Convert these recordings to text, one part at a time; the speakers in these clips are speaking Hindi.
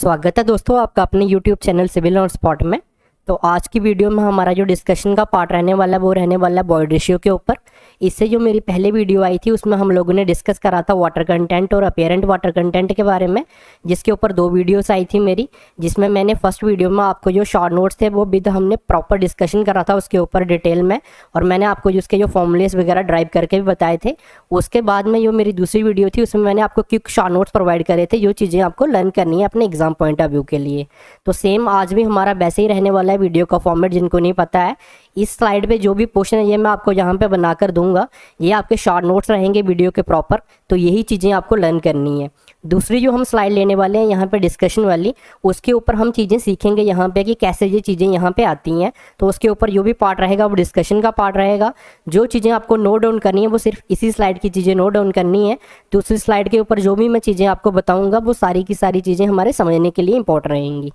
स्वागत है दोस्तों आपका अपने YouTube चैनल सिविल और स्पॉट में। तो आज की वीडियो में हमारा जो डिस्कशन का पार्ट रहने वाला है वो रहने वाला है बॉयड रेशियो के ऊपर। इससे जो मेरी पहले वीडियो आई थी उसमें हम लोगों ने डिस्कस करा था वाटर कंटेंट और अपीयरेंट वाटर कंटेंट के बारे में, जिसके ऊपर 2 वीडियोस आई थी मेरी। जिसमें मैंने फर्स्ट वीडियो में आपको जो शॉर्ट नोट्स थे वो भी हमने प्रॉपर डिस्कशन करा था उसके ऊपर डिटेल में, और मैंने आपको उसके जो फॉर्मूलेस वगैरह ड्राइव करके भी बताए थे। उसके बाद में जो मेरी दूसरी वीडियो थी उसमें मैंने आपको क्विक शॉर्ट नोट्स प्रोवाइड करे थे जो चीज़ें आपको लर्न करनी है अपने एग्जाम पॉइंट ऑफ व्यू के लिए। तो सेम आज भी हमारा वैसे ही रहने वाला है वीडियो का फॉर्मेट। जिनको नहीं पता है, इस स्लाइड पे जो भी क्वेश्चन है ये मैं आपको यहाँ पे बनाकर दूंगा, ये आपके शॉर्ट नोट्स रहेंगे वीडियो के प्रॉपर। तो यही चीज़ें आपको लर्न करनी है। दूसरी जो हम स्लाइड लेने वाले हैं यहाँ पे डिस्कशन वाली, उसके ऊपर हम चीज़ें सीखेंगे यहाँ पे कि कैसे ये चीज़ें यहाँ पे आती हैं। तो उसके ऊपर जो भी पार्ट रहेगा वो डिस्कशन का पार्ट रहेगा। जो चीज़ें आपको नोट डाउन करनी है वो सिर्फ इसी स्लाइड की चीज़ें नोट डाउन करनी है। दूसरी स्लाइड के ऊपर जो भी मैं चीज़ें आपको बताऊँगा वो सारी की सारी चीज़ें हमारे समझने के लिए इंपॉर्टेंट रहेंगी।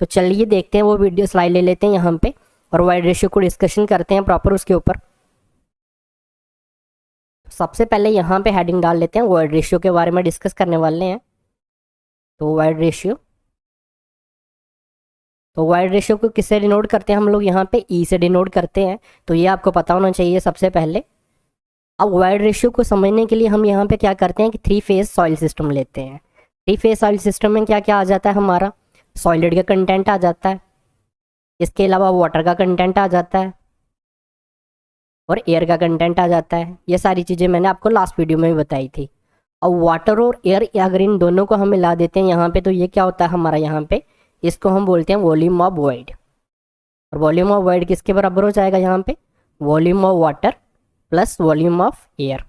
तो चलिए देखते हैं वो वीडियो स्लाइड ले लेते हैं यहाँ पे और वाइड रेशियो को डिस्कशन करते हैं प्रॉपर उसके ऊपर। सबसे पहले यहाँ पे हेडिंग डाल लेते हैं, वाइड रेशियो के बारे में डिस्कस करने वाले हैं। तो वाइड रेशियो को किससे डिनोट करते हैं हम लोग, यहाँ पे ई से डिनोट करते हैं। तो ये आपको पता होना चाहिए सबसे पहले। अब वाइड रेशियो को समझने के लिए हम यहाँ पे क्या करते हैं कि 3 फेज सॉइल सिस्टम लेते हैं। 3 फेज सॉइल सिस्टम में क्या क्या आ जाता है, हमारा सॉलिड का कंटेंट आ जाता है, इसके अलावा वाटर का कंटेंट आ जाता है और एयर का कंटेंट आ जाता है। ये सारी चीज़ें मैंने आपको लास्ट वीडियो में भी बताई थी। अब वाटर और एयर अगर इन दोनों को हम मिला देते हैं यहाँ पे, तो ये क्या होता है हमारा यहाँ पे, इसको हम बोलते हैं वॉल्यूम ऑफ वॉइड। और वॉल्यूम ऑफ वॉइड किसके बराबर हो जाएगा यहाँ पे, volume of water plus volume of air.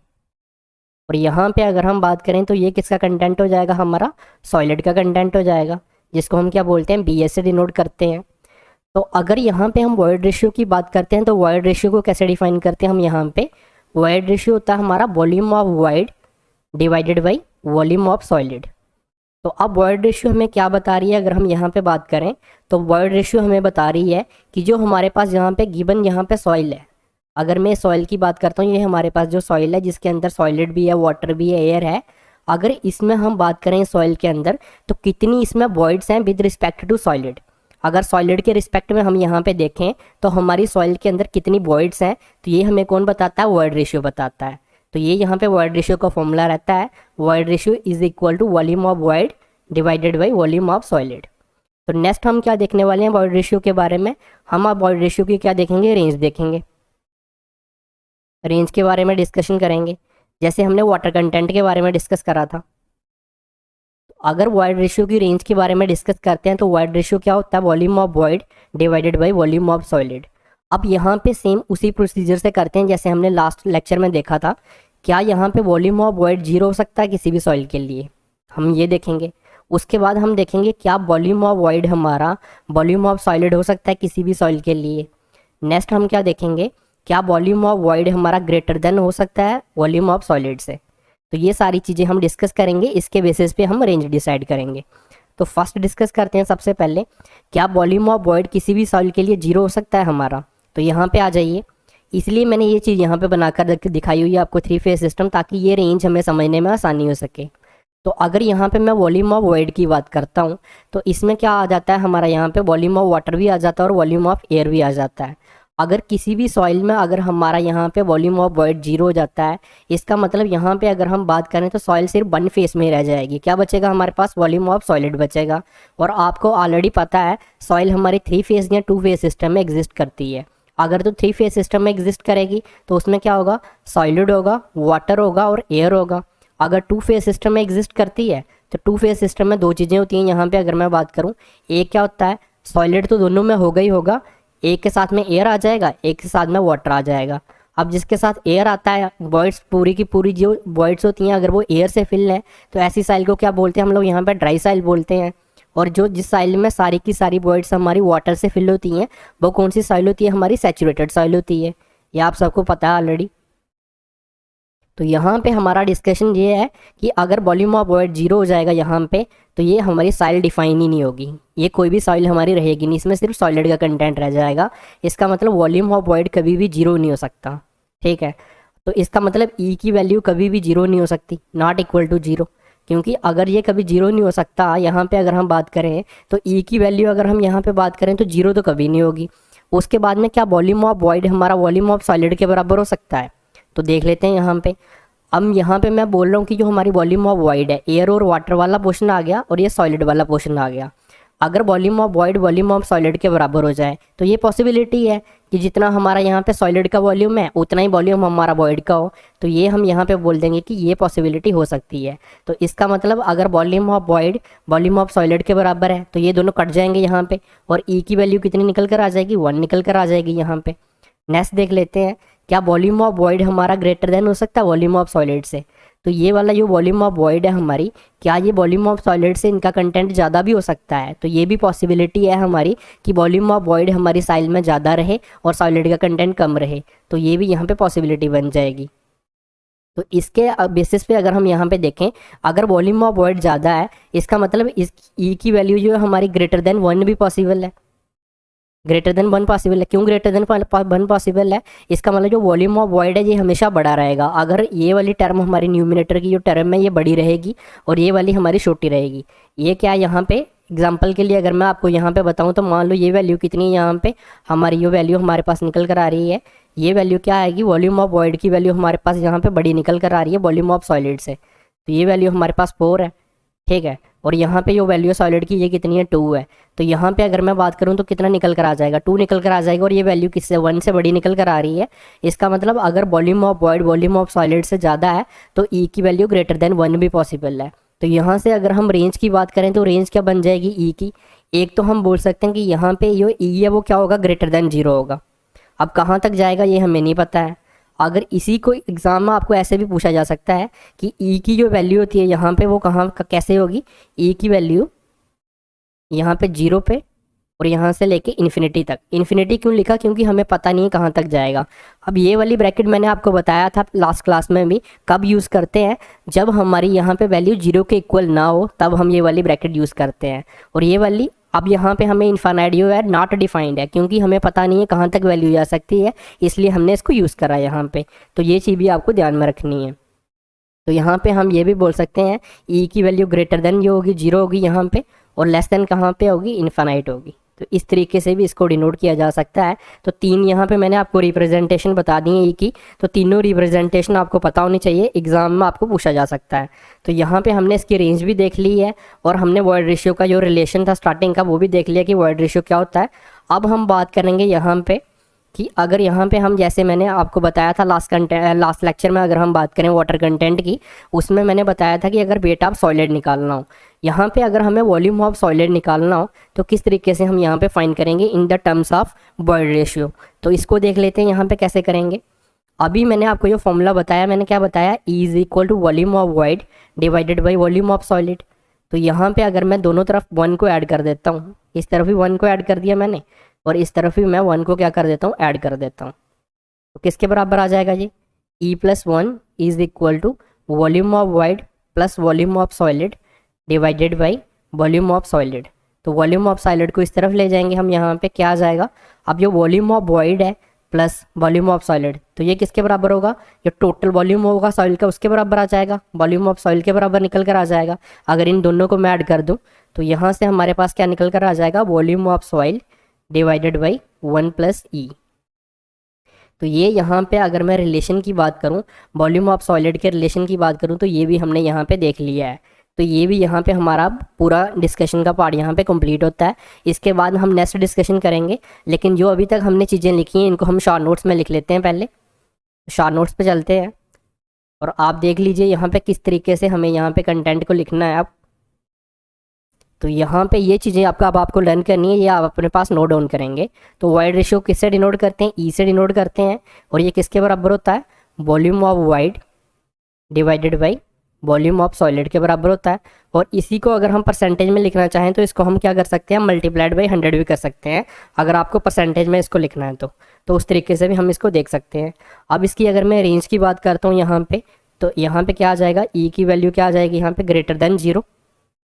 और यहाँ पे अगर हम बात करें तो ये किसका कंटेंट हो जाएगा, हमारा सॉलिड का कंटेंट हो जाएगा, जिसको हम क्या बोलते हैं, BS से डिनोट करते हैं। तो अगर यहाँ पे हम वॉइड रेशियो की बात करते हैं तो वॉइड रेशियो को कैसे डिफाइन करते हैं हम, यहाँ पे वॉइड रेशियो होता है हमारा volume of void divided by volume of solid. तो अब वॉइड रेशियो हमें क्या बता रही है, अगर हम यहाँ पे बात करें तो वॉइड रेशियो हमें बता रही है कि जो हमारे पास यहाँ पे गिवन यहाँ पे सॉइल है, अगर मैं सॉइल की बात करता हूँ, ये हमारे पास जो सॉइल है जिसके अंदर सॉलिड भी है, वाटर भी है, एयर है। अगर इसमें हम बात करें सॉइल के अंदर तो कितनी इसमें वॉइड्स हैं विद रिस्पेक्ट टू सॉलिड। अगर सॉलिड के रिस्पेक्ट में हम यहाँ पे देखें तो हमारी सॉइल के अंदर कितनी वॉइड्स हैं, तो ये हमें कौन बताता है, वॉइड रेशियो बताता है। तो ये यहाँ पे वॉइड रेशियो का फॉर्मूला रहता है, void ratio is equal to volume of void divided by volume of solid. तो नेक्स्ट हम क्या देखने वाले हैं वॉइड रेशियो के बारे में, हम अब वॉइड रेशियो की क्या देखेंगे, रेंज देखेंगे। रेंज के बारे में डिस्कशन करेंगे, जैसे हमने वाटर कंटेंट के बारे में डिस्कस करा था। अगर वॉइड रेशियो की रेंज के बारे में डिस्कस करते हैं तो वॉइड रेशियो क्या होता है, volume of void divided by volume of solid. अब यहाँ पे सेम उसी प्रोसीजर से करते हैं जैसे हमने लास्ट लेक्चर में देखा था। क्या यहाँ पे वॉल्यूम ऑफ वॉइड 0 हो सकता है किसी भी सॉइल के लिए, हम ये देखेंगे। उसके बाद हम देखेंगे क्या वॉल्यूम ऑफ वॉइड हमारा वॉल्यूम ऑफ सॉलिड हो सकता है किसी भी सॉइल के लिए। नेक्स्ट हम क्या देखेंगे, क्या वॉल्यूम ऑफ वॉइड हमारा ग्रेटर देन हो सकता है वॉल्यूम ऑफ सॉलिड से। तो ये सारी चीज़ें हम डिस्कस करेंगे, इसके बेसिस पे हम रेंज डिसाइड करेंगे। तो फर्स्ट डिस्कस करते हैं सबसे पहले, क्या वॉल्यूम ऑफ वॉइड किसी भी सॉइल के लिए 0 हो सकता है हमारा। तो यहाँ पे आ जाइए, इसलिए मैंने ये चीज़ यहाँ पे बनाकर दिखाई हुई है आपको 3 फेज सिस्टम, ताकि ये रेंज हमें समझने में आसानी हो सके। तो अगर यहाँ पे मैं वॉल्यूम ऑफ वॉइड की बात करता हूँ तो इसमें क्या आ जाता है हमारा, यहाँ पे वॉल्यूम ऑफ वाटर भी आ जाता है और वॉल्यूम ऑफ एयर भी आ जाता है। अगर किसी भी सॉइल में अगर हमारा यहाँ पे वॉल्यूम ऑफ वॉइड 0 हो जाता है, इसका मतलब यहाँ पे अगर हम बात करें तो सॉइल सिर्फ 1 फेस में ही रह जाएगी। क्या बचेगा हमारे पास, वॉल्यूम ऑफ सॉलिड बचेगा। और आपको ऑलरेडी पता है सॉइल हमारी 3 फेज या 2 फेज सिस्टम में एग्जिस्ट करती है। अगर तो 3 फेज सिस्टम में एग्जिस्ट करेगी तो उसमें क्या होगा, सॉलिड होगा, वाटर होगा और एयर होगा। अगर 2 फेज सिस्टम में एग्जिस्ट करती है तो 2 फेज सिस्टम में 2 चीज़ें होती हैं। यहाँ पे अगर मैं बात करूँ, एक क्या होता है, सॉलिड तो दोनों में होगा ही होगा, एक के साथ में एयर आ जाएगा, एक के साथ में वाटर आ जाएगा। अब जिसके साथ एयर आता है, वॉइड्स पूरी की पूरी जो वॉइड्स होती हैं अगर वो एयर से फिल है तो ऐसी साइल को क्या बोलते हैं हम लोग, यहाँ पे ड्राई साइल बोलते हैं। और जो जिस साइल में सारी की सारी वॉइड्स हमारी वाटर से फिल होती हैं वो कौन सी साइल होती है, हमारी सैचुरेटेड साइल होती है। ये आप सबको पता है ऑलरेडी। तो यहाँ पे हमारा डिस्कशन ये है कि अगर वॉल्यूम ऑफ वॉइड 0 हो जाएगा यहाँ पे, तो ये हमारी सॉइल डिफाइन ही नहीं होगी, ये कोई भी सॉइल हमारी रहेगी नहीं, इसमें सिर्फ सॉलिड का कंटेंट रह जाएगा। इसका मतलब वॉल्यूम ऑफ वॉइड कभी भी 0 नहीं हो सकता, ठीक है। तो इसका मतलब ई की वैल्यू कभी भी 0 नहीं हो सकती, नॉट इक्वल टू 0। क्योंकि अगर ये कभी जीरो नहीं हो सकता, यहाँ पे अगर हम बात करें तो ई की वैल्यू अगर हम यहाँ पे बात करें तो जीरो तो कभी नहीं होगी। उसके बाद में क्या वॉल्यूम ऑफ वॉइड हमारा वॉल्यूम ऑफ सॉलिड के बराबर हो सकता है? तो देख लेते हैं यहाँ पे। अब यहाँ पे मैं बोल रहा हूँ कि जो हमारी वॉल्यूम ऑफ वॉइड है, एयर और वाटर वाला पोर्शन आ गया और ये सॉलिड वाला पोर्शन आ गया। अगर volume of void volume of solid के बराबर हो जाए तो ये पॉसिबिलिटी है कि जितना हमारा यहाँ पे सॉलिड का वॉल्यूम है उतना ही वॉल्यूम हमारा वॉइड का हो। तो ये हम यहाँ पे बोल देंगे कि ये पॉसिबिलिटी हो सकती है। तो इसका मतलब अगर volume of void volume of solid के बराबर है तो ये दोनों कट जाएंगे यहाँ पे, और ई की वैल्यू कितनी निकल कर आ जाएगी? 1 निकल कर आ जाएगी यहाँ पे। नेक्स्ट देख लेते हैं, क्या वॉल्यूम ऑफ वॉइड हमारा ग्रेटर देन हो सकता है वॉल्यूम ऑफ सॉलिड से? तो ये वाला जो वॉल्यूम ऑफ वॉइड है हमारी, क्या ये वॉल्यूम ऑफ सॉलिड से इनका कंटेंट ज़्यादा भी हो सकता है? तो ये भी पॉसिबिलिटी है हमारी कि वॉल्यूम ऑफ वॉइड हमारी साइड में ज़्यादा रहे और सॉलिड का कंटेंट कम रहे। तो ये भी यहाँ पे पॉसिबिलिटी बन जाएगी। तो इसके बेसिस पे अगर हम यहाँ पे देखें, अगर वॉल्यूम ऑफ वॉइड ज़्यादा है इसका मतलब इस ई की वैल्यू जो है हमारी ग्रेटर देन 1 भी पॉसिबल है। ग्रेटर देन 1 पॉसिबल है। क्यों ग्रेटर देन 1 पॉसिबल है? इसका मतलब जो वॉल्यूम ऑफ वॉइड है ये हमेशा बड़ा रहेगा। अगर ये वाली टर्म हमारी न्यूमिनेटर की जो टर्म है ये बड़ी रहेगी और ये वाली हमारी छोटी रहेगी। ये क्या यहाँ पे एग्जाम्पल के लिए अगर मैं आपको यहाँ पे बताऊँ तो मान लो ये वैल्यू कितनी है, यहाँ पे हमारी ये वैल्यू हमारे पास निकल कर आ रही है। ये वैल्यू क्या आएगी? वॉल्यूम ऑफ वॉइड की वैल्यू हमारे पास यहाँ पे बड़ी निकल कर आ रही है वॉल्यूम ऑफ सॉलिड से। तो ये वैल्यू हमारे पास 4 है, ठीक है। और यहाँ पे जो वैल्यू सॉलिड की ये कितनी है? 2 है। तो यहाँ पे अगर मैं बात करूँ तो कितना निकल कर आ जाएगा? 2 निकल कर आ जाएगा। और ये वैल्यू किससे? 1 से बड़ी निकल कर आ रही है। इसका मतलब अगर volume of void volume of solid से ज़्यादा है तो ई की वैल्यू ग्रेटर देन 1 भी पॉसिबल है। तो यहाँ से अगर हम रेंज की बात करें तो रेंज क्या बन जाएगी ई की? एक तो हम बोल सकते हैं कि यहाँ पे जो ई है वो क्या होगा? ग्रेटर देन 0 होगा। अब कहाँ तक जाएगा ये हमें नहीं पता है। अगर इसी को एग्ज़ाम में आपको ऐसे भी पूछा जा सकता है कि ई की जो वैल्यू होती है यहाँ पे वो कहाँ कैसे होगी? ई की वैल्यू यहाँ पे 0 पे और यहाँ से लेके इन्फिनिटी तक। इन्फिनिटी क्यों लिखा? क्योंकि हमें पता नहीं है कहाँ तक जाएगा। अब ये वाली ब्रैकेट मैंने आपको बताया था लास्ट क्लास में भी, कब यूज़ करते हैं? जब हमारी यहाँ पे वैल्यू 0 के इक्वल ना हो तब हम ये वाली ब्रैकेट यूज़ करते हैं। और ये वाली अब यहाँ पे हमें इन्फानाइट जो है नॉट डिफाइंड है, क्योंकि हमें पता नहीं है कहाँ तक वैल्यू जा सकती है, इसलिए हमने इसको यूज़ करा यहाँ पे। तो ये चीज़ भी आपको ध्यान में रखनी है। तो यहाँ पे हम ये भी बोल सकते हैं ई की वैल्यू ग्रेटर देन जो होगी 0 होगी यहाँ पे, और लेस देन कहाँ पे होगी? इन्फानाइट होगी। तो इस तरीके से भी इसको डिनोट किया जा सकता है। तो 3 यहाँ पे मैंने आपको रिप्रेजेंटेशन बता दी है ई की। तो तीनों रिप्रेजेंटेशन आपको पता होनी चाहिए, एग्जाम में आपको पूछा जा सकता है। तो यहाँ पे हमने इसकी रेंज भी देख ली है और हमने वॉइड रेशियो का जो रिलेशन था स्टार्टिंग का वो भी देख लिया कि वॉइड रेशियो क्या होता है। अब हम बात करेंगे यहाँ पे कि अगर यहाँ पे हम, जैसे मैंने आपको बताया था लास्ट लेक्चर में, अगर हम बात करें वाटर कंटेंट की, उसमें मैंने बताया था कि अगर वेट ऑफ सॉलिड निकालना हो, यहाँ पे अगर हमें वॉल्यूम ऑफ सॉलिड निकालना हो तो किस तरीके से हम यहाँ पे फाइंड करेंगे in the terms of void ratio. तो इसको देख लेते हैं यहाँ पे कैसे करेंगे। अभी मैंने आपको जो फॉर्मूला बताया, मैंने क्या बताया? E is equal to volume of void divided by volume of solid. तो यहाँ पे अगर मैं दोनों तरफ 1 को ऐड कर देता हूँ, इस तरफ भी 1 को ऐड कर दिया मैंने और इस तरफ भी मैं 1 को क्या कर देता हूँ? ऐड कर देता हूँ। तो किसके बराबर आ जाएगा ये? E plus 1 is equal to volume of void plus volume of solid divided by volume of solid. तो वॉल्यूम ऑफ सॉलिड को इस तरफ ले जाएंगे हम, यहाँ पे क्या आ जाएगा? अब जो वॉल्यूम ऑफ वॉइड है प्लस वॉल्यूम ऑफ सॉलिड, तो ये किसके बराबर होगा? जो टोटल वॉल्यूम होगा सॉइल का उसके बराबर आ जाएगा, वॉल्यूम ऑफ सॉइल के बराबर निकल कर आ जाएगा। अगर इन दोनों को मैं ऐड कर दूँ तो यहाँ से हमारे पास क्या निकल कर आ जाएगा? Volume of soil divided by 1 plus e. तो ये यहाँ पे अगर मैं रिलेशन की बात करूँ, वॉल्यूम ऑफ सॉलिड के रिलेशन की बात करूँ, तो ये भी हमने यहाँ पे देख लिया है। तो ये भी यहाँ पे हमारा पूरा डिस्कशन का पार्ट यहाँ पे कंप्लीट होता है। इसके बाद हम नेक्स्ट डिस्कशन करेंगे, लेकिन जो अभी तक हमने चीज़ें लिखी हैं इनको हम शॉर्ट नोट्स में लिख लेते हैं। पहले शॉर्ट नोट्स पे चलते हैं और आप देख लीजिए यहाँ पे किस तरीके से हमें यहाँ पे कंटेंट को लिखना है। आप तो यहाँ पे ये चीज़ें अब आपको लर्न करनी है, ये आप अपने पास नोट डाउन करेंगे। तो वॉइड रेशियो किससे डिनोट करते हैं? ई से डिनोट करते हैं। और ये किसके बराबर होता है? Volume of void divided by volume of solid के बराबर होता है। और इसी को अगर हम परसेंटेज में लिखना चाहें तो इसको हम क्या कर सकते हैं? मल्टीप्लाइड बाई 100 भी कर सकते हैं, अगर आपको परसेंटेज में इसको लिखना है तो उस तरीके से भी हम इसको देख सकते हैं। अब इसकी अगर मैं रेंज की बात करता हूँ यहाँ पे, तो यहाँ पे क्या आ जाएगा? ई की वैल्यू क्या आ जाएगी यहाँ पे? Greater than 0।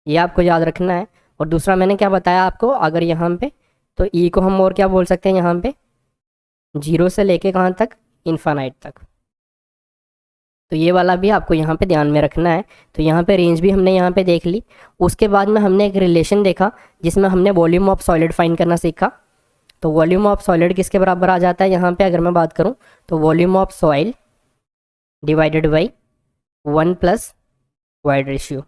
ये आपको याद रखना है। और दूसरा मैंने क्या बताया आपको, अगर यहाँ पे, तो ई को हम और क्या बोल सकते हैं यहाँ पे? 0 से लेके कहाँ तक? इन्फानाइट तक। तो ये वाला भी आपको यहाँ पे ध्यान में रखना है। तो यहाँ पे रेंज भी हमने यहाँ पे देख ली। उसके बाद में हमने एक रिलेशन देखा जिसमें हमने वॉल्यूम ऑफ सॉलिड फाइंड करना सीखा। तो वॉल्यूम ऑफ सॉलिड किसके बराबर आ जाता है यहाँ पे अगर मैं बात करूँ, तो volume of soil divided by 1 plus void ratio.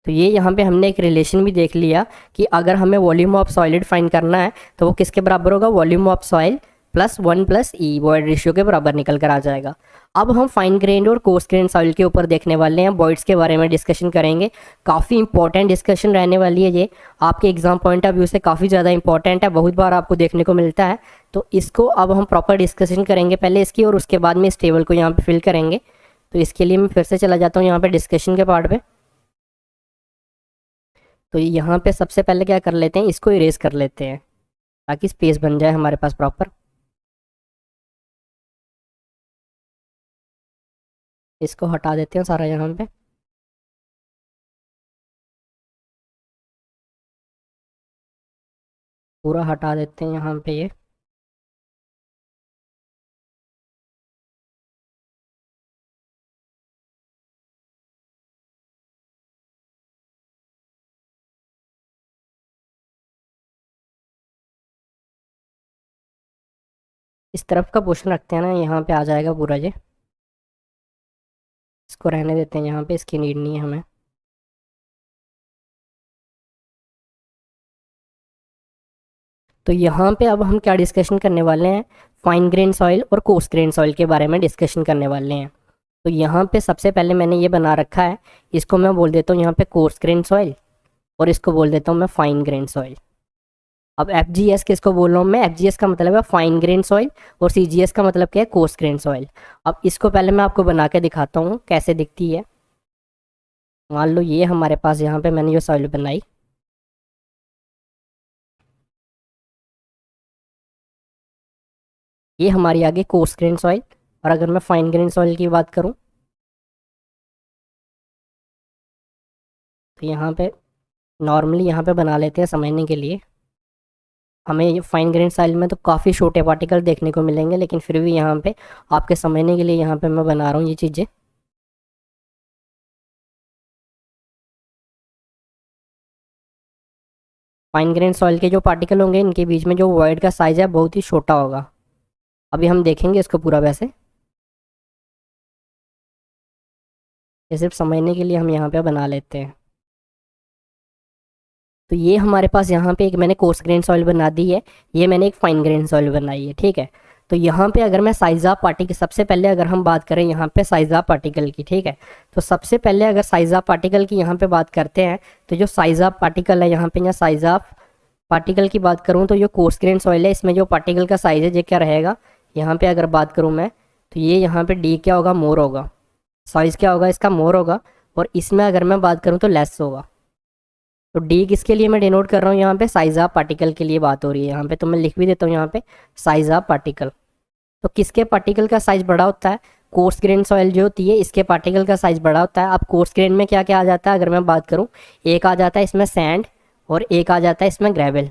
तो ये यहाँ पे हमने एक रिलेशन भी देख लिया कि अगर हमें वॉल्यूम ऑफ सॉलिड फाइंड करना है तो वो किसके बराबर होगा, volume of soil plus 1 plus E void ratio के बराबर निकल कर आ जाएगा। अब हम फाइन ग्रेन्ड और कोर्स ग्रेन्ड सॉइल के ऊपर देखने वाले हैं, वॉइड्स के बारे में डिस्कशन करेंगे। काफ़ी इंपॉर्टेंट डिस्कशन रहने वाली है ये, आपके एग्जाम पॉइंट ऑफ व्यू से काफ़ी ज़्यादा इंपॉर्टेंट है, बहुत बार आपको देखने को मिलता है। तो इसको अब हम प्रॉपर डिस्कशन करेंगे पहले इसकी, और उसके बाद में इस टेबल को यहाँ पर फिल करेंगे। तो इसके लिए मैं फिर से चला जाता हूँ यहाँ पर डिस्कशन के पार्ट पे। तो यहाँ पे सबसे पहले क्या कर लेते हैं, इसको इरेज कर लेते हैं ताकि स्पेस बन जाए हमारे पास प्रॉपर। इसको हटा देते हैं सारा यहाँ पे। पूरा हटा देते हैं यहाँ पे ये। इस तरफ का पोर्शन रखते हैं ना, यहाँ पे आ जाएगा पूरा ये। इसको रहने देते हैं यहाँ पे, इसकी नीड नहीं है हमें। तो यहाँ पे अब हम क्या डिस्कशन करने वाले हैं, फाइन ग्रेन सॉइल और कोर्स ग्रेन सॉइल के बारे में डिस्कशन करने वाले हैं। तो यहाँ पे सबसे पहले मैंने ये बना रखा है, इसको मैं बोल देता हूँ यहाँ पे कोर्स ग्रेन सॉइल, और इसको बोल देता हूँ मैं फाइन ग्रेन सॉइल। अब FGS किसको बोल रहा हूँ मैं, FGS का मतलब है फाइन ग्रेन सॉइल, और CGS का मतलब क्या है, कोर्स ग्रेन सॉइल। अब इसको पहले मैं आपको बना के दिखाता हूँ कैसे दिखती है। मान लो ये हमारे पास यहाँ पे मैंने ये सॉइल बनाई, ये हमारी आगे कोर्स ग्रेन सॉइल। और अगर मैं फाइन ग्रेन सॉइल की बात करूँ तो यहाँ पे नॉर्मली यहाँ पे बना लेते हैं समझने के लिए। हमें ये फाइन ग्रेन सॉइल में तो काफ़ी छोटे पार्टिकल देखने को मिलेंगे, लेकिन फिर भी यहाँ पे आपके समझने के लिए यहाँ पे मैं बना रहा हूँ ये चीज़ें। फाइन ग्रेन सॉइल के जो पार्टिकल होंगे इनके बीच में जो वॉइड का साइज है बहुत ही छोटा होगा। अभी हम देखेंगे इसको पूरा वैसे, ये सिर्फ समझने के लिए हम यहाँ पे बना लेते हैं। तो ये हमारे पास यहाँ पे एक मैंने कोर्स ग्रेन सॉइल बना दी है, ये मैंने एक फाइन ग्रेन सॉइल बनाई है, ठीक है। तो यहाँ पे अगर मैं साइज ऑफ पार्टिकल, सबसे पहले अगर हम बात करें यहाँ पे साइज ऑफ पार्टिकल की, ठीक है। तो सबसे पहले अगर साइज ऑफ पार्टिकल की यहाँ पे बात करते हैं, तो जो साइज ऑफ पार्टिकल है यहाँ पे, यहाँ साइज ऑफ पार्टिकल की बात करूँ तो जो कोर्स ग्रेन सॉइल है इसमें जो पार्टिकल का साइज है ये क्या रहेगा, यहाँ पे अगर बात करूँ मैं तो ये यहाँ पे D क्या होगा, मोर होगा। साइज क्या होगा इसका, मोर होगा। और इसमें अगर मैं बात करूँ तो लेस होगा। तो D किसके लिए मैं डिनोट कर रहा हूँ, यहाँ पे साइज ऑफ पार्टिकल के लिए बात हो रही है यहाँ पे, तो मैं लिख भी देता हूँ यहाँ पे साइज ऑफ पार्टिकल। तो किसके पार्टिकल का साइज बड़ा होता है, कोर्स ग्रेन सॉइल जो होती है इसके पार्टिकल का साइज बड़ा होता है। अब कोर्स ग्रेन में क्या क्या आ जाता है अगर मैं बात करूँ, एक आ जाता है इसमें सैंड, और एक आ जाता है इसमें ग्रेवल।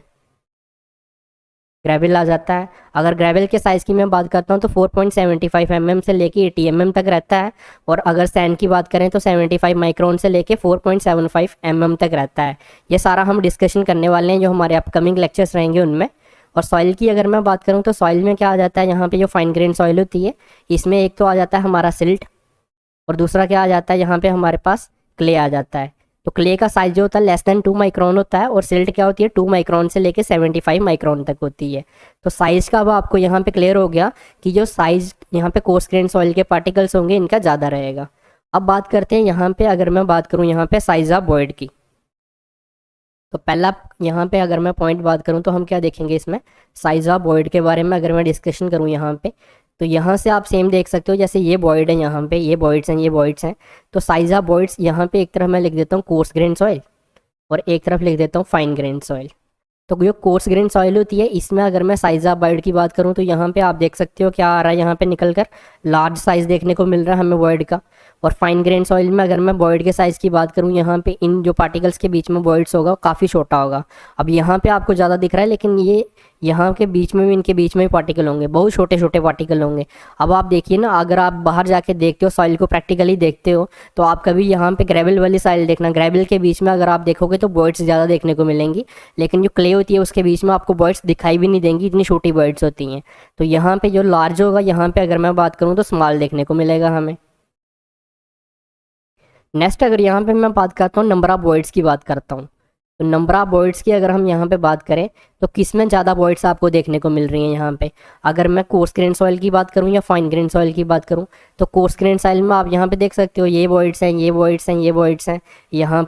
ग्रेवल आ जाता है। अगर ग्रेवल के साइज़ की मैं बात करता हूँ तो 4.75 mm से लेके 80 mm तक रहता है। और अगर सैंड की बात करें तो 75 माइक्रोन से लेके 4.75 mm तक रहता है। ये सारा हम डिस्कशन करने वाले हैं जो हमारे अपकमिंग लेक्चर्स रहेंगे उनमें। और सॉइल की अगर मैं बात करूँ तो सॉइल में क्या आ जाता है, यहाँ पे जो फाइन ग्रेन सॉइल होती है इसमें एक तो आ जाता है हमारा सिल्ट, और दूसरा क्या आ जाता है यहाँ पे हमारे पास क्ले आ जाता है। तो क्ले का साइज जो होता है लेस देन 2 माइक्रोन होता है, और सिल्ट क्या होती है 2 माइक्रोन से लेके 75 माइक्रोन तक होती है। तो साइज़ का अब आपको यहाँ पे क्लियर हो गया कि जो साइज़ यहाँ पे कोर्स ग्रेन सॉइल के पार्टिकल्स होंगे इनका ज़्यादा रहेगा। अब बात करते हैं यहाँ पे, अगर मैं बात करूँ यहाँ पे साइज़ ऑफ वॉइड की, तो पहला यहाँ पे अगर मैं पॉइंट बात करूँ तो हम क्या देखेंगे इसमें, साइज़ ऑफ वॉइड के बारे में अगर मैं डिस्कशन करूँ यहाँ पे, तो यहाँ से आप सेम देख सकते हो, जैसे ये वॉइड है यहाँ पे, ये वॉइड्स हैं, ये वॉइड्स हैं। तो साइज़ ऑफ वॉइड्स यहाँ पे एक तरफ मैं लिख देता हूँ कोर्स ग्रेन सॉइल, और एक तरफ लिख देता हूँ फाइन ग्रेन सॉइल। तो जो कोर्स ग्रेन सॉइल होती है इसमें अगर मैं साइज़ ऑफ वॉइड की बात करूँ तो यहाँ पे आप देख सकते हो क्या आ रहा है, यहाँ पे निकल कर लार्ज साइज़ देखने को मिल रहा है हमें वॉइड का। और फाइन ग्रेन सॉइल में अगर मैं वॉइड के साइज़ की बात करूँ, यहाँ पे इन जो पार्टिकल्स के बीच में वॉइड्स होगा काफ़ी छोटा होगा। अब यहाँ पे आपको ज़्यादा दिख रहा है, लेकिन ये यहाँ के बीच में भी, इनके बीच में भी पार्टिकल होंगे, बहुत छोटे छोटे पार्टिकल होंगे। अब आप देखिए ना, अगर आप बाहर जाके देखते हो सॉइल को, प्रैक्टिकली देखते हो, तो आप कभी यहाँ पे ग्रेवल वाली सॉइल देखना, ग्रेवल के बीच में अगर आप देखोगे तो वॉइड्स ज़्यादा देखने को मिलेंगी, लेकिन जो क्ले होती है उसके बीच में आपको वॉइड्स दिखाई भी नहीं देंगी, इतनी छोटी वॉइड्स होती हैं। तो यहाँ पे जो लार्ज होगा, यहाँ पे अगर मैं बात करूँ तो स्मॉल देखने को मिलेगा हमें। नेक्स्ट अगर यहाँ पे मैं बात करता हूँ, नंबर ऑफ वॉइड्स की बात करता हूँ, तो नंबर ऑफ वॉइड्स की अगर हम यहाँ पे बात करें तो किस में ज़्यादा वॉइड्स आपको देखने को मिल रही हैं यहाँ पे। अगर मैं कोर्स ग्रेन सॉइल की बात करूँ या फाइन ग्रेन सॉइल की बात करूँ, तो कोर्स ग्रेन सॉइल में आप यहाँ पे देख सकते हो ये वॉइड्स हैं, ये वॉइड्स हैं, ये वॉइड्स हैं, यहाँ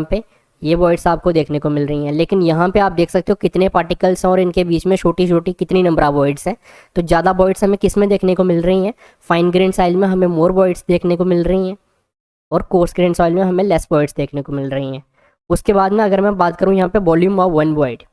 पे ये वॉइड्स आपको देखने को मिल रही हैं। लेकिन यहाँ पे आप देख सकते हो कितने पार्टिकल्स हैं और इनके बीच में छोटी छोटी कितनी नंबर ऑफ वॉइड्स हैं। तो ज़्यादा वॉइड्स हमें किस में देखने को मिल रही हैं, फाइन ग्रेन सॉइल में हमें मोर वॉइड्स देखने को मिल रही हैं, और कोर्स ग्रेन सॉइल में हमें लेस वॉइड्स देखने को मिल रही हैं। उसके बाद में अगर मैं बात करूँ यहाँ पे volume of one void,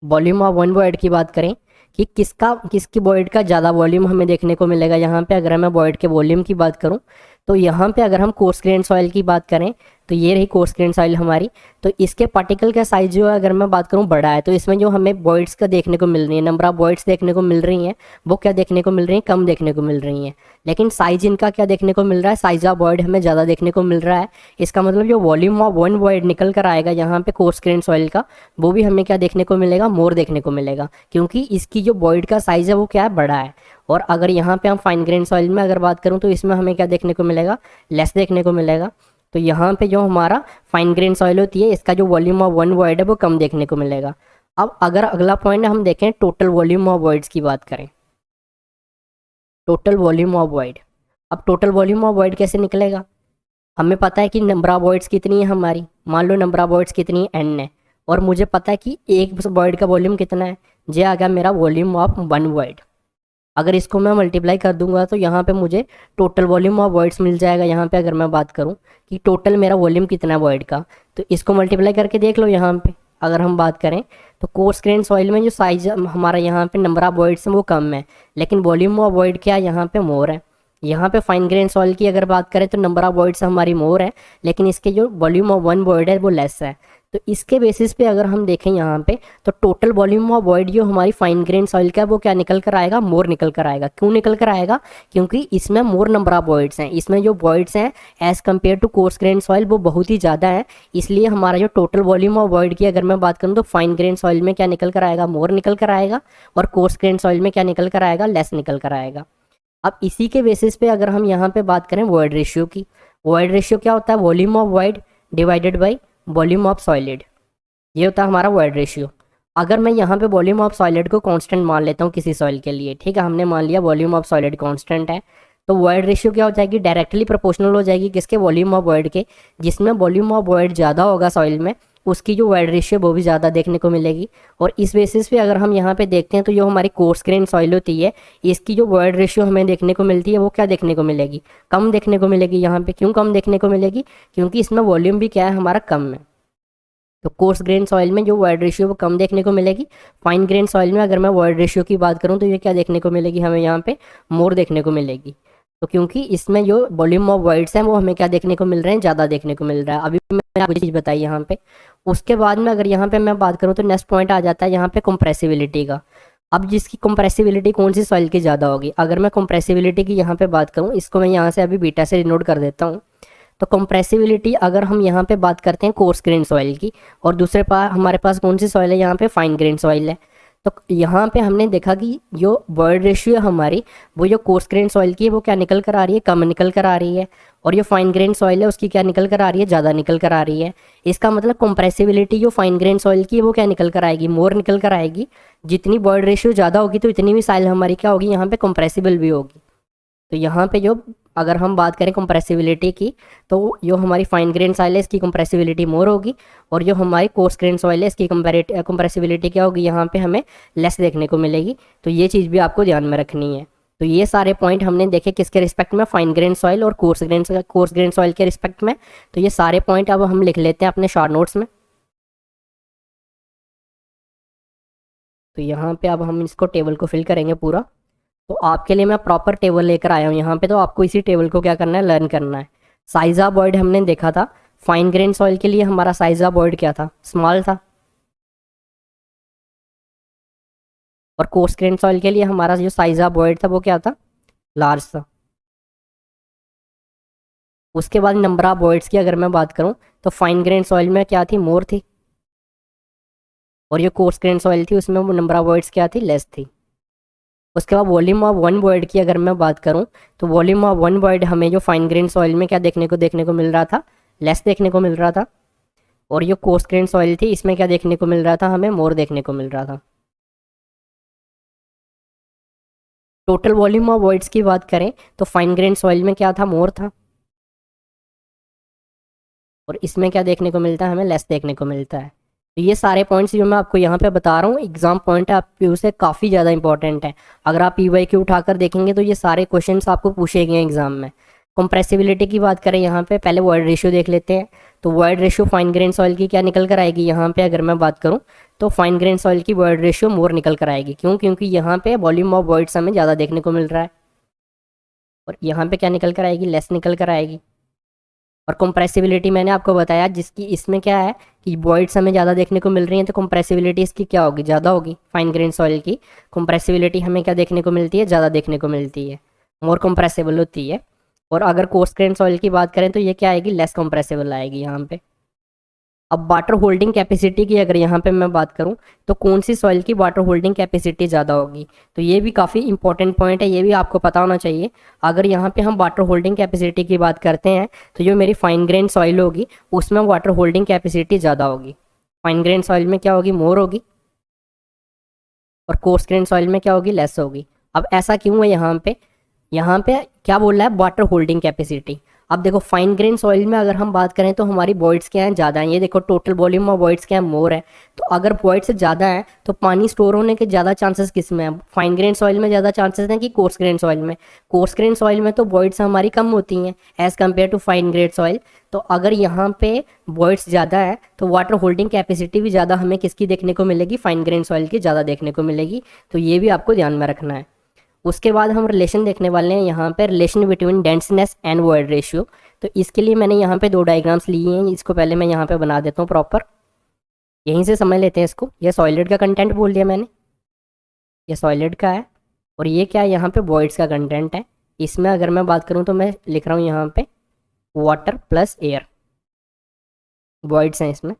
volume of one void की बात करें कि किसकी वॉइड का ज़्यादा वॉल्यूम हमें देखने को मिलेगा यहाँ पे। अगर मैं वॉइड के वॉल्यूम की बात करूँ तो यहाँ पे अगर हम कोर्स ग्रेन सॉइल की बात करें तो ये रही कोर्स ग्रेन सॉइल हमारी, तो इसके पार्टिकल का साइज जो है अगर मैं बात करूँ बड़ा है, तो इसमें जो हमें वॉइड्स का देखने को मिल रही है, नंबर ऑफ वॉइड्स देखने को मिल रही हैं, वो क्या देखने को मिल रही हैं, कम देखने को मिल रही हैं। लेकिन साइज इनका क्या देखने को मिल रहा है, साइज ऑफ वॉइड हमें ज़्यादा देखने को मिल रहा है। इसका मतलब जो वॉल्यूम ऑफ वन वॉइड निकल कर आएगा यहाँ पे कोर्स ग्रेन सॉइल का, वो भी हमें क्या देखने को मिलेगा, मोर देखने को मिलेगा, क्योंकि इसकी जो वॉइड का साइज है वो क्या है, बड़ा है। और अगर यहाँ पे हम फाइन ग्रेन सॉइल में अगर बात करूँ तो इसमें हमें क्या देखने को मिलेगा, लेस देखने को मिलेगा। तो यहाँ पे जो हमारा फाइन ग्रेन सॉइल होती है, इसका जो वॉल्यूम ऑफ वन वॉइड है वो कम देखने को मिलेगा। अब अगर अगला पॉइंट हम देखें, टोटल वॉल्यूम ऑफ वॉइड्स की बात करें, टोटल वॉल्यूम ऑफ वॉइड। अब टोटल वॉल्यूम ऑफ वॉइड कैसे निकलेगा, हमें पता है कि नंबर ऑफ वॉइड्स कितनी है हमारी, मान लो नंबर ऑफ वॉइड्स कितनी है, n है, और मुझे पता है कि एक वॉइड का वॉल्यूम कितना है, ये आ गया मेरा वॉल्यूम ऑफ वन वॉइड। अगर इसको मैं मल्टीप्लाई कर दूंगा तो यहाँ पे मुझे टोटल वॉल्यूम ऑफ वॉइड्स मिल जाएगा। यहाँ पे अगर मैं बात करूँ कि टोटल मेरा वॉल्यूम कितना है वॉइड का, तो इसको मल्टीप्लाई करके देख लो। यहाँ पे अगर हम बात करें तो कोर्स ग्रेन सॉइल में जो साइज हमारा यहाँ पे नंबर ऑफ वॉइड्स है वो कम है, लेकिन वॉल्यूम ऑफ वॉइड क्या है, यहाँ पे मोर है। यहाँ पे फाइन ग्रेन सॉइल की अगर बात करें तो नंबर ऑफ वॉइड्स हमारी मोर है, लेकिन इसके जो वॉल्यूम ऑफ वन वॉइड है वो लेस है। तो इसके बेसिस पे अगर हम देखें यहाँ पे, तो टोटल वॉल्यूम ऑफ वॉइड जो हमारी फाइन ग्रेन सॉइल का है वो क्या निकल कर आएगा, मोर निकल कर आएगा। क्यों निकल कर आएगा, क्योंकि इसमें मोर नंबर ऑफ वॉइड्स हैं, इसमें जो वॉइड्स हैं as compared to coarse grain soil वो बहुत ही ज़्यादा है। इसलिए हमारा जो टोटल वॉल्यूम ऑफ वॉइड की अगर मैं बात करूँ तो फाइन ग्रेन सॉइल में क्या निकल कर आएगा, मोर निकल कर आएगा, और कोर्स ग्रेन सॉइल में क्या निकल कर आएगा, लेस निकल कर आएगा। अब इसी के बेसिस पे अगर हम यहाँ पे बात करें वॉइड रेशियो की, वॉइड रेशियो क्या होता है, volume of void divided by volume of solid, ये होता है हमारा वॉइड रेशियो। अगर मैं यहाँ पे वॉल्यूम ऑफ सॉलिड को कांस्टेंट मान लेता हूँ किसी सॉइल के लिए, ठीक है, हमने मान लिया वॉल्यूम ऑफ सॉलिड कांस्टेंट है, तो वॉइड रेशियो क्या हो जाएगी, डायरेक्टली प्रोपोर्शनल हो जाएगी किसके, वॉल्यूम ऑफ वॉइड के। जिसमें वॉल्यूम ऑफ वॉइड ज़्यादा होगा सॉइल में, उसकी जो वॉइड रेशियो वो भी ज़्यादा देखने को मिलेगी। और इस बेसिस पे अगर हम यहाँ पे देखते हैं तो जो हमारी कोर्स ग्रेन सॉइल होती है, इसकी जो वॉइड रेशियो हमें देखने को मिलती है वो क्या देखने को मिलेगी, कम देखने को मिलेगी। यहाँ पे क्यों कम देखने को मिलेगी, क्योंकि इसमें वॉल्यूम भी क्या है हमारा, कम है। तो कोर्स ग्रेन सॉइल में जो वॉइड रेशियो वो कम देखने को मिलेगी। फाइन ग्रेन सॉइल में अगर मैं वॉइड रेशियो की बात करूँ तो ये क्या देखने को मिलेगी, हमें यहाँ पे मोर देखने को मिलेगी। तो क्योंकि इसमें जो वॉल्यूम ऑफ वॉइड्स हैं वो हमें क्या देखने को मिल रहे हैं, ज़्यादा देखने को मिल रहा है। अभी मैंने आपको चीज़ बताई यहाँ पे। उसके बाद में अगर यहाँ पे मैं बात करूँ तो नेक्स्ट पॉइंट आ जाता है यहाँ पे कंप्रेसिबिलिटी का। अब जिसकी कंप्रेसिबिलिटी कौन सी सॉइल की ज़्यादा होगी, अगर मैं कंप्रेसिबिलिटी की यहाँ पे बात करूँ, इसको मैं यहाँ से अभी बीटा से डिनोट कर देता हूँ। तो कंप्रेसिबिलिटी अगर हम यहाँ पे बात करते हैं कोर्स ग्रेन सॉइल की, और दूसरे हमारे पास कौन सी सॉइल है, यहाँ पे फाइन ग्रेन सॉइल है। तो यहाँ पे हमने देखा कि जो वॉइड रेशियो है हमारी, वो जो कोर्स ग्रेन सॉइल की है वो क्या निकल कर आ रही है, कम निकल कर आ रही है, और जो फाइन ग्रेन सॉइल है उसकी क्या निकल कर आ रही है, ज़्यादा निकल कर आ रही है। इसका मतलब कंप्रेसिबिलिटी जो फाइन ग्रेन सॉइल की है वो क्या निकल कर आएगी, मोर निकल कर आएगी। जितनी वॉइड रेशियो ज़्यादा होगी तो इतनी भी सॉइल हमारी क्या होगी, यहाँ पे कंप्रेसिबल भी होगी। तो यहाँ पे जो अगर हम बात करें कंप्रेसिबिलिटी की, तो जो हमारी फाइन ग्रेन सॉइल है इसकी कंप्रेसिबिलिटी मोर होगी, और जो हमारी कोर्स ग्रेन सॉइल है इसकी कंप्रेसिबिलिटी क्या होगी, यहाँ पे हमें लेस देखने को मिलेगी। तो ये चीज़ भी आपको ध्यान में रखनी है। तो ये सारे पॉइंट हमने देखे किसके रिस्पेक्ट में, फाइन ग्रेन सॉइल और कोर्स ग्रेन सॉइल के रिस्पेक्ट में। तो ये सारे पॉइंट अब हम लिख लेते हैं अपने शॉर्ट नोट्स में। तो यहाँ पे अब हम इसको टेबल को फिल करेंगे पूरा। तो आपके लिए मैं प्रॉपर टेबल लेकर आया हूँ यहाँ पे, तो आपको इसी टेबल को क्या करना है, लर्न करना है। साइज ऑफ वॉइड हमने देखा था, फाइन ग्रेन सॉइल के लिए हमारा साइज ऑफ वॉइड क्या था, स्मॉल था। और कोर्स ग्रेन सॉइल के लिए हमारा जो साइज ऑफ वॉइड था वो क्या था, लार्ज था। उसके बाद नंबर ऑफ वॉइड्स की अगर मैं बात करूँ तो फाइन ग्रेन सॉइल में क्या थी, मोर थी। और ये कोर्स ग्रेन सॉइल थी उसमें वो नंबर ऑफ वॉइड्स क्या थी, लेस थी। उसके बाद वॉल्यूम ऑफ वन वॉइड की अगर मैं बात करूं तो वॉल्यूम ऑफ वन वॉइड हमें जो फाइन ग्रेन सॉइल में क्या देखने को मिल रहा था, लेस देखने को मिल रहा था। और ये कोर्स ग्रेन सॉइल थी इसमें क्या देखने को मिल रहा था, हमें मोर देखने को मिल रहा था। टोटल वॉल्यूम ऑफ वॉइड्स की बात करें तो फाइन ग्रेन सॉइल में क्या था, मोर था। और इसमें क्या देखने को मिलता है, हमें लेस देखने को मिलता है। तो ये सारे पॉइंट्स जो मैं आपको यहाँ पे बता रहा हूँ एग्जाम पॉइंट है आपके, उसे काफ़ी ज़्यादा इंपॉर्टेंट है। अगर आप PYQ उठाकर देखेंगे तो ये सारे क्वेश्चंस आपको पूछे गए हैं एग्जाम में। कंप्रेसिबिलिटी की बात करें यहाँ पे, पहले वॉइड रेशियो देख लेते हैं। तो void ratio find grain soil की क्या निकल कर आएगी, यहाँ पे अगर मैं बात करूँ तो फाइन ग्रेन सॉइल की वॉइड रेशियो मोर निकल कर आएगी। क्यों, क्योंकि यहाँ पे वॉल्यूम ऑफ वॉइड्स हमें ज़्यादा देखने को मिल रहा है। और यहाँ पे क्या निकल कर आएगी, लेस निकल कर आएगी। और कंप्रेसिबिलिटी मैंने आपको बताया, जिसकी इसमें क्या है कि वॉइड्स हमें ज़्यादा देखने को मिल रही हैं तो कंप्रेसिबिलिटी इसकी क्या होगी, ज़्यादा होगी। फाइन ग्रेन सॉइल की कंप्रेसिबिलिटी हमें क्या देखने को मिलती है, ज़्यादा देखने को मिलती है, मोर कंप्रेसिबल होती है। और अगर कोर्स ग्रेन सॉइल की बात करें तो ये क्या आएगी, लेस कंप्रेसिबल आएगी यहाँ पे। अब वाटर होल्डिंग कैपेसिटी की अगर यहाँ पे मैं बात करूँ तो कौन सी सॉइल की वाटर होल्डिंग कैपेसिटी ज़्यादा होगी, तो ये भी काफ़ी इंपॉर्टेंट पॉइंट है, ये भी आपको पता होना चाहिए। अगर यहाँ पे हम वाटर होल्डिंग कैपेसिटी की बात करते हैं तो जो मेरी फाइन ग्रेन सॉइल होगी उसमें वाटर होल्डिंग कैपेसिटी ज़्यादा होगी। फाइन ग्रेन सॉइल में क्या होगी, मोर होगी। और कोर्स ग्रेन सॉइल में क्या होगी, लेस होगी। अब ऐसा क्यों है, यहाँ पे क्या बोल रहा है, वाटर होल्डिंग कैपेसिटी। अब देखो फाइन ग्रेन सॉइल में अगर हम बात करें तो हमारी वॉइड्स क्या हैं, ज़्यादा हैं। ये देखो टोटल वॉल्यूम ऑफ वॉइड्स क्या है, मोर है। तो अगर वॉइड्स ज़्यादा है तो पानी स्टोर होने के ज़्यादा चांसेस किस में है, फाइन ग्रेन सॉइल में ज़्यादा चांसेस हैं कि कोर्स ग्रेन सॉइल में। कोर्स ग्रेन सॉइल में तो वॉइड्स हमारी कम होती हैं as compared to fine grain soil. तो अगर यहाँ पे वॉइड्स ज़्यादा है तो वाटर होल्डिंग कैपेसिटी भी ज़्यादा हमें किसकी देखने को मिलेगी, फाइन ग्रेन सॉइल की ज़्यादा देखने को मिलेगी। तो ये भी आपको ध्यान में रखना है। उसके बाद हम रिलेशन देखने वाले हैं यहाँ पे, relation between denseness and void ratio. तो इसके लिए मैंने यहाँ पे 2 डायग्राम्स लिए हैं, इसको पहले मैं यहाँ पे बना देता हूँ प्रॉपर, यहीं से समझ लेते हैं इसको। ये सॉलिड का कंटेंट बोल दिया मैंने, ये सॉलिड का है। और ये क्या है, यहाँ पे वॉइड्स का कंटेंट है। इसमें अगर मैं बात करूँ तो मैं लिख रहा हूँ यहाँ पे वाटर प्लस एयर, वॉइड्स हैं इसमें।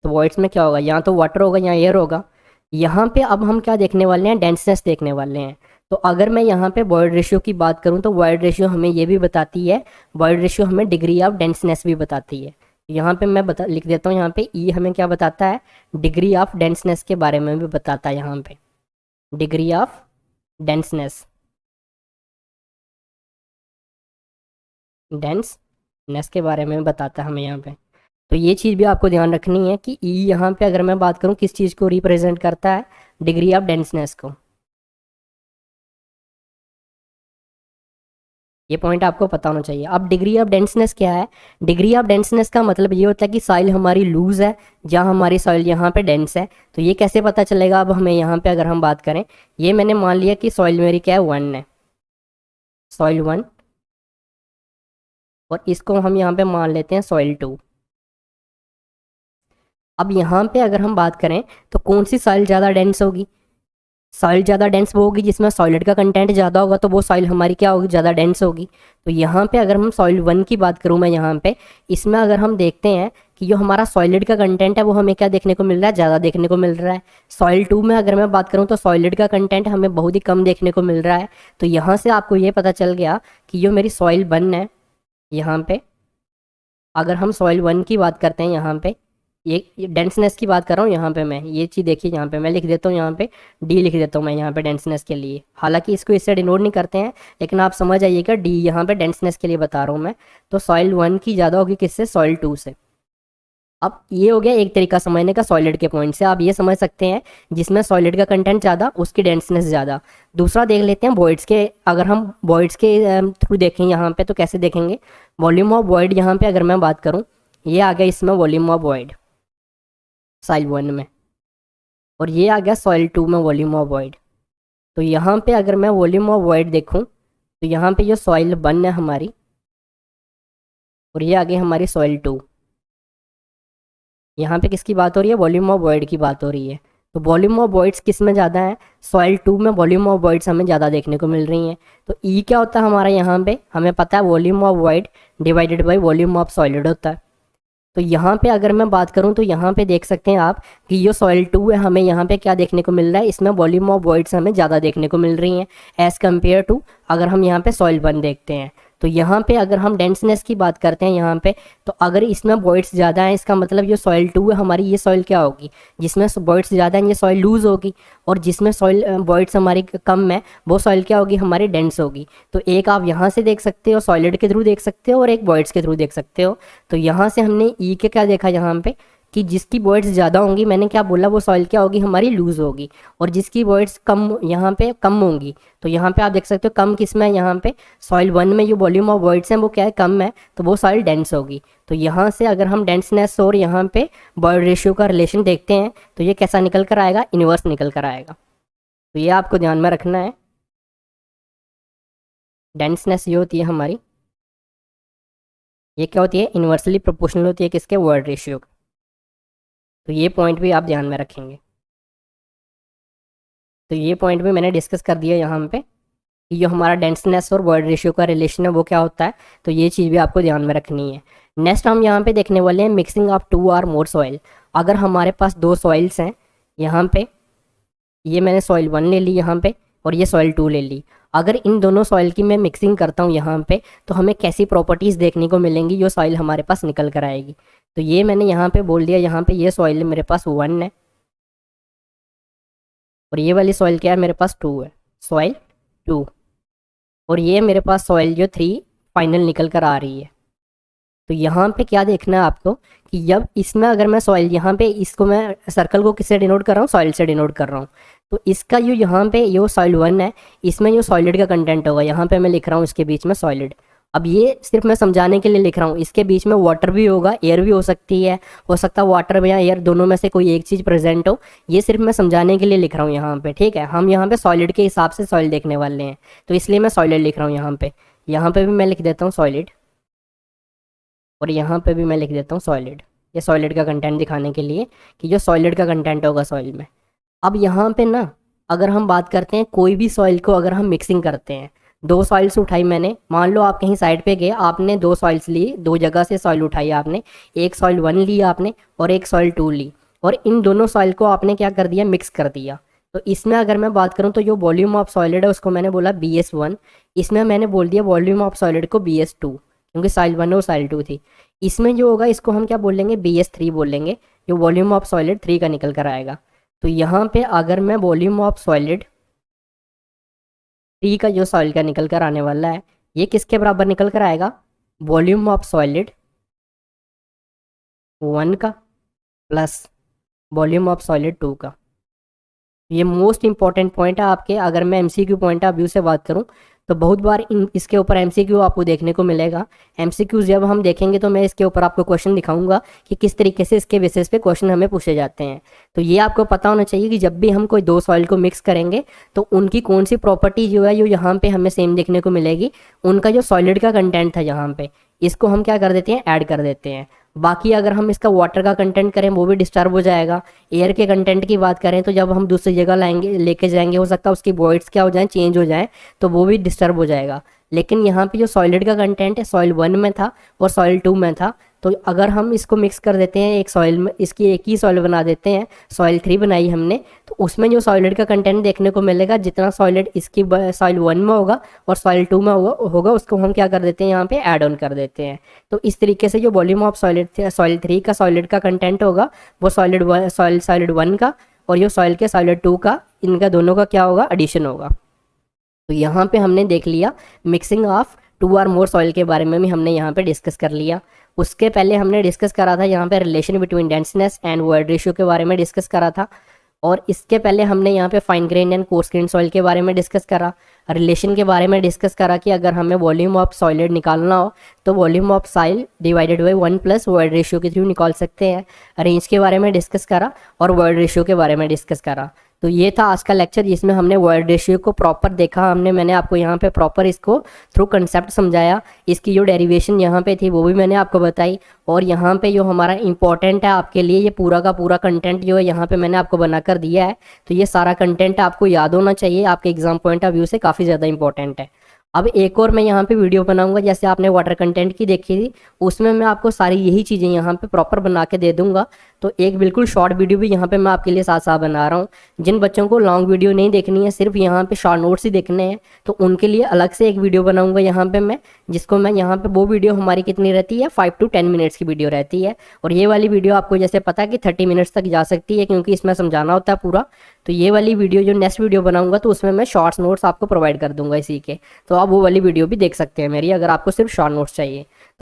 तो वॉइड्स में क्या होगा, यहाँ तो वाटर होगा, यहाँ एयर होगा। यहाँ पे अब हम क्या देखने वाले हैं, डेंसनेस देखने वाले हैं। तो अगर मैं यहाँ पे वॉइड रेशियो की बात करूँ तो वॉइड रेशियो हमें ये भी बताती है, वॉइड रेशियो हमें डिग्री ऑफ डेंसनेस भी बताती है। यहाँ पे मैं लिख देता हूँ, यहाँ पे ई हमें क्या बताता है, डिग्री ऑफ डेंसनेस के बारे में भी बताता है। यहाँ पे डिग्री ऑफ डेंसनेस, डेंसनेस के बारे में बताता है हमें यहाँ पे। तो ये चीज़ भी आपको ध्यान रखनी है कि ई यहाँ पे अगर मैं बात करूँ किस चीज़ को रिप्रेजेंट करता है, डिग्री ऑफ डेंसनेस को। ये पॉइंट आपको पता होना चाहिए। अब डिग्री ऑफ डेंसनेस क्या है, डिग्री ऑफ डेंसनेस का मतलब ये होता है कि सॉइल हमारी लूज है, जहाँ हमारी सॉइल यहाँ पे डेंस है। तो ये कैसे पता चलेगा, अब हमें यहाँ पे अगर हम बात करें, ये मैंने मान लिया कि सॉइल मेरी क्या है, 1 है, सॉइल 1। और इसको हम यहाँ पे मान लेते हैं सॉइल 2। अब यहाँ पे अगर हम बात करें तो कौन सी सॉइल ज़्यादा डेंस होगी, सॉइल ज़्यादा डेंस वो होगी जिसमें सॉलिड का कंटेंट ज़्यादा होगा, तो वो सॉइल हमारी क्या होगी, ज़्यादा डेंस होगी। तो यहाँ पे अगर हम सॉइल 1 की बात करूँ मैं यहाँ पे, इसमें अगर हम देखते हैं कि जो हमारा सॉलिड का कंटेंट है वो हमें क्या देखने को मिल रहा है, ज़्यादा देखने को मिल रहा है। सॉइल 2 में अगर मैं बात करूँ तो सॉलिड का कंटेंट हमें बहुत ही कम देखने को मिल रहा है। तो यहाँ से आपको ये पता चल गया कि जो मेरी सॉइल 1 है, यहाँ पे अगर हम सॉइल 1 की बात करते हैं, यहाँ पे ये डेंसनेस की बात कर रहा हूँ। यहाँ पे मैं ये चीज़ देखिए, यहाँ पे मैं लिख देता हूँ, यहाँ पे डी लिख देता हूँ मैं यहाँ पे डेंसनेस के लिए। हालांकि इसको इससे डिनोट नहीं करते हैं, लेकिन आप समझ आइएगा, डी यहाँ पे डेंसनेस के लिए बता रहा हूँ मैं। तो सॉइल 1 की ज़्यादा होगी किससे, सॉइल 2 से। अब ये हो गया एक तरीका समझने का सॉलिड के पॉइंट से। आप ये समझ सकते हैं जिसमें सॉलिड का कंटेंट ज़्यादा उसकी डेंसनेस ज़्यादा। दूसरा देख लेते हैं वॉइड्स के, अगर हम वॉइड्स के थ्रू देखें यहाँ पे तो कैसे देखेंगे, वॉल्यूम ऑफ वॉइड यहाँ पे अगर मैं बात करूँ, ये आ गया इसमें वॉल्यूम ऑफ वॉइड सॉइल 1 में, और ये आ गया सॉइल 2 में वॉल्यूम ऑफ वॉइड। तो यहाँ पे अगर मैं वॉल्यूम ऑफ वॉइड देखूँ तो यहाँ पे जो सॉइल 1 है हमारी, और ये आगे हमारी सॉइल 2, यहाँ पे किसकी बात हो रही है, वॉल्यूम ऑफ वॉइड की बात हो रही है। तो वॉल्यूम ऑफ वॉइड्स किस में ज़्यादा है, सॉइल 2 में वॉल्यूम ऑफ वॉइड्स हमें ज़्यादा देखने को मिल रही हैं। तो ई क्या होता है हमारा, यहाँ पे हमें पता है volume of void divided by volume of solid होता है। तो यहाँ पे अगर मैं बात करूँ तो यहाँ पे देख सकते हैं आप कि जो सॉइल 2 है हमें यहाँ पे क्या देखने को मिल रहा है, इसमें वॉल्यूम ऑफ वॉइड्स हमें ज़्यादा देखने को मिल रही हैं एज़ कम्पेयर टू अगर हम यहाँ पे सॉइल 1 देखते हैं। तो यहाँ पे अगर हम डेंसनेस की बात करते हैं यहाँ पे, तो अगर इसमें वॉइड्स ज़्यादा हैं इसका मतलब जो सॉइल 2 है हमारी, ये सॉइल क्या होगी, जिसमें वॉइड्स ज़्यादा हैं ये सॉइल लूज होगी, और जिसमें सॉइल वॉइड्स हमारी कम है वो सॉइल क्या होगी, हमारी डेंस होगी। तो एक आप यहाँ से देख सकते हो सॉलिड के थ्रू देख सकते हो और एक वॉइड्स के थ्रू देख सकते हो। तो यहाँ से हमने ई के क्या देखा यहाँ पे कि जिसकी वॉइड्स ज़्यादा होंगी, मैंने क्या बोला, वो सॉइल क्या होगी हमारी लूज होगी, और जिसकी वॉइड्स कम यहाँ पे कम होंगी। तो यहाँ पे आप देख सकते हो कम किस में है, यहाँ पे सॉइल 1 में जो वॉल्यूम ऑफ वॉइड्स हैं वो क्या है, कम है, तो वो सॉइल डेंस होगी। तो यहाँ से अगर हम डेंसनेस और यहाँ पे वॉइड रेशियो का रिलेशन देखते हैं तो ये कैसा निकल कर आएगा, इन्वर्स निकल कर आएगा। तो ये आपको ध्यान में रखना है। डेंसनेस ये होती है हमारी, ये क्या होती है, इन्वर्सली प्रोपोर्शनल होती है किसके, वॉइड रेशियो का। तो ये पॉइंट भी आप ध्यान में रखेंगे। तो ये पॉइंट भी मैंने डिस्कस कर दिया यहाँ पे कि जो हमारा डेंसनेस और वॉइड रेशियो का रिलेशन है वो क्या होता है। तो ये चीज़ भी आपको ध्यान में रखनी है। नेक्स्ट हम यहाँ पे देखने वाले हैं मिक्सिंग ऑफ 2 और मोर सॉइल। अगर हमारे पास 2 सॉइल्स हैं यहाँ पे, ये मैंने सॉइल 1 ले ली यहाँ पे और ये सॉइल 2 ले ली, अगर इन दोनों सॉइल की मैं मिक्सिंग करता हूँ यहाँ पे तो हमें कैसी प्रॉपर्टीज़ देखने को मिलेंगी, जो सॉइल हमारे पास निकल कर आएगी। तो ये मैंने यहाँ पे बोल दिया, यहाँ पे ये सॉइल मेरे पास 1 है और ये वाली सॉइल क्या है, मेरे पास 2 है, सॉइल 2, और ये मेरे पास सॉइल जो 3 फाइनल निकल कर आ रही है। तो यहाँ पे क्या देखना है आपको कि जब इसमें अगर मैं सॉइल यहाँ पे इसको मैं सर्कल को किससे डिनोट कर रहा हूँ, सॉइल से डिनोट कर रहा हूँ। तो इसका जो यहाँ पे जो सॉइल 1 है इसमें जो सॉलिड का कंटेंट होगा, यहाँ पे मैं लिख रहा हूँ इसके बीच में सॉलिड। अब ये सिर्फ मैं समझाने के लिए लिख रहा हूँ, इसके बीच में वाटर भी होगा, एयर भी हो सकती है, हो सकता है वाटर या एयर दोनों में से कोई एक चीज़ प्रेजेंट हो। ये सिर्फ मैं समझाने के लिए लिख रहा हूँ यहाँ पे, ठीक है। हम यहाँ पे सॉलिड के हिसाब से सॉइल देखने वाले हैं, तो इसलिए मैं सॉलिड लिख रहा हूँ यहाँ पे। यहाँ पे भी मैं लिख देता हूँ सॉलिड और यहाँ पे भी मैं लिख देता हूँ सॉलिड, ये सॉलिड का कंटेंट दिखाने के लिए कि जो सॉलिड का कंटेंट होगा सॉइल में। अब यहाँ पे ना अगर हम बात करते हैं कोई भी सॉइल को अगर हम मिक्सिंग करते हैं, 2 सॉइल्स उठाई मैंने, मान लो आप कहीं साइड पे गए, आपने 2 सॉइल्स ली, 2 जगह से सॉइल उठाई आपने, एक सॉइल 1 ली आपने और एक सॉइल 2 ली, और इन दोनों सॉइल को आपने क्या कर दिया, मिक्स कर दिया। तो इसमें अगर मैं बात करूँ तो जो वॉल्यूम ऑफ सॉलिड है उसको मैंने बोला BS1, इसमें मैंने बोल दिया वॉल्यूम ऑफ सॉलिड को BS2, क्योंकि सॉइल 1 और सॉइल 2 थी। इसमें जो होगा इसको हम क्या बोलेंगे, BS3 बोलेंगे, जो वॉल्यूम ऑफ सॉलिड 3 का निकल कर आएगा। तो यहाँ पे अगर मैं वॉल्यूम ऑफ सॉलिड 3 का जो सॉइल का निकल कर आने वाला है, ये किसके बराबर निकल कर आएगा, वॉल्यूम ऑफ सॉलिड 1 का प्लस वॉल्यूम ऑफ सॉलिड 2 का। ये मोस्ट इंपॉर्टेंट पॉइंट है आपके। अगर मैं MCQ पॉइंट ऑफ व्यू से बात करूं तो बहुत बार इसके ऊपर MCQ आपको देखने को मिलेगा। MCQ जब हम देखेंगे तो मैं इसके ऊपर आपको क्वेश्चन दिखाऊंगा कि किस तरीके से इसके बेसिस पे क्वेश्चन हमें पूछे जाते हैं। तो ये आपको पता होना चाहिए कि जब भी हम कोई 2 सॉइल को मिक्स करेंगे तो उनकी कौन सी प्रॉपर्टी जो है जो यहाँ पे हमें सेम देखने को मिलेगी। उनका जो सॉलिड का कंटेंट था यहाँ पे, इसको हम क्या कर देते हैं, ऐड कर देते हैं। बाकी अगर हम इसका वाटर का कंटेंट करें वो भी डिस्टर्ब हो जाएगा। एयर के कंटेंट की बात करें तो जब हम दूसरी जगह लाएंगे लेके जाएंगे, हो सकता है उसकी वॉइड्स क्या हो जाए, चेंज हो जाए, तो वो भी डिस्टर्ब हो जाएगा। लेकिन यहाँ पे जो सॉलिड का कंटेंट है सॉइल 1 में था और सॉइल 2 में था, तो अगर हम इसको मिक्स कर देते हैं एक सॉइल में, इसकी एक ही सॉइल बना देते हैं, सॉइल 3 बनाई हमने, तो उसमें जो सॉलिड का कंटेंट देखने को मिलेगा, जितना सॉलिड इसकी सॉइल 1 में होगा और सॉइल 2 में होगा उसको हम क्या कर देते हैं, यहाँ पे ऐड ऑन कर देते हैं। तो इस तरीके से जो वॉल्यूम ऑफ सॉइल 3 का सॉलिड का कंटेंट होगा वो सॉलिड 1 का और जो सॉइल के सॉलिड 2 का, इनका दोनों का क्या होगा, एडिशन होगा। तो यहाँ पे हमने देख लिया मिक्सिंग ऑफ 2 और मोर सॉइल के बारे में भी हमने यहाँ पे डिस्कस कर लिया। उसके पहले हमने डिस्कस करा था यहाँ पे relation between denseness and void ratio के बारे में डिस्कस करा था, और इसके पहले हमने यहाँ पे fine grain and course grain soil के बारे में डिस्कस करा। रिलेशन के बारे में डिस्कस करा कि अगर हमें वॉल्यूम ऑफ सॉलिड निकालना हो तो volume of soil divided by 1 plus void ratio के थ्रू निकाल सकते हैं। रेंज के बारे में डिस्कस करा और वॉइड रेशियो के बारे में डिस्कस करा। तो ये था आज का लेक्चर जिसमें हमने वर्ड रेशियो को प्रॉपर देखा हमने, मैंने आपको यहाँ पे प्रॉपर इसको थ्रू कंसेप्ट समझाया, इसकी जो डेरिवेशन यहाँ पे थी वो भी मैंने आपको बताई, और यहाँ पे जो हमारा इंपॉर्टेंट है आपके लिए ये पूरा का पूरा कंटेंट जो है यहाँ पे मैंने आपको बनाकर दिया है। तो ये सारा कंटेंट आपको याद होना चाहिए, आपके एग्जाम पॉइंट ऑफ व्यू से काफ़ी ज़्यादा इंपॉर्टेंट है। अब एक और मैं यहाँ पे वीडियो बनाऊंगा, जैसे आपने वाटर कंटेंट की देखी थी, उसमें मैं आपको सारी यही चीज़ें यहाँ पे प्रॉपर बना के दे दूंगा। तो एक बिल्कुल शॉर्ट वीडियो भी यहाँ पे मैं आपके लिए साथ साथ बना रहा हूँ। जिन बच्चों को लॉन्ग वीडियो नहीं देखनी है, सिर्फ यहाँ पे शॉर्ट नोट्स ही देखने हैं, तो उनके लिए अलग से एक वीडियो बनाऊंगा यहाँ पे मैं, जिसको मैं यहाँ पे, वो वीडियो हमारी कितनी रहती है, 5 to 10 मिनट्स की वीडियो रहती है। और ये वाली वीडियो आपको जैसे पता है कि 30 मिनट्स तक जा सकती है, क्योंकि इसमें समझाना होता है पूरा। तो ये वाली वीडियो जो नेक्स्ट वीडियो बनाऊंगा तो उसमें मैं शॉर्ट्स नोट्स आपको प्रोवाइड कर दूंगा इसी के, तो आप वो वाली वीडियो भी देख सकते हैं मेरी, अगर आपको सिर्फ शॉर्ट नोट्स चाहिए।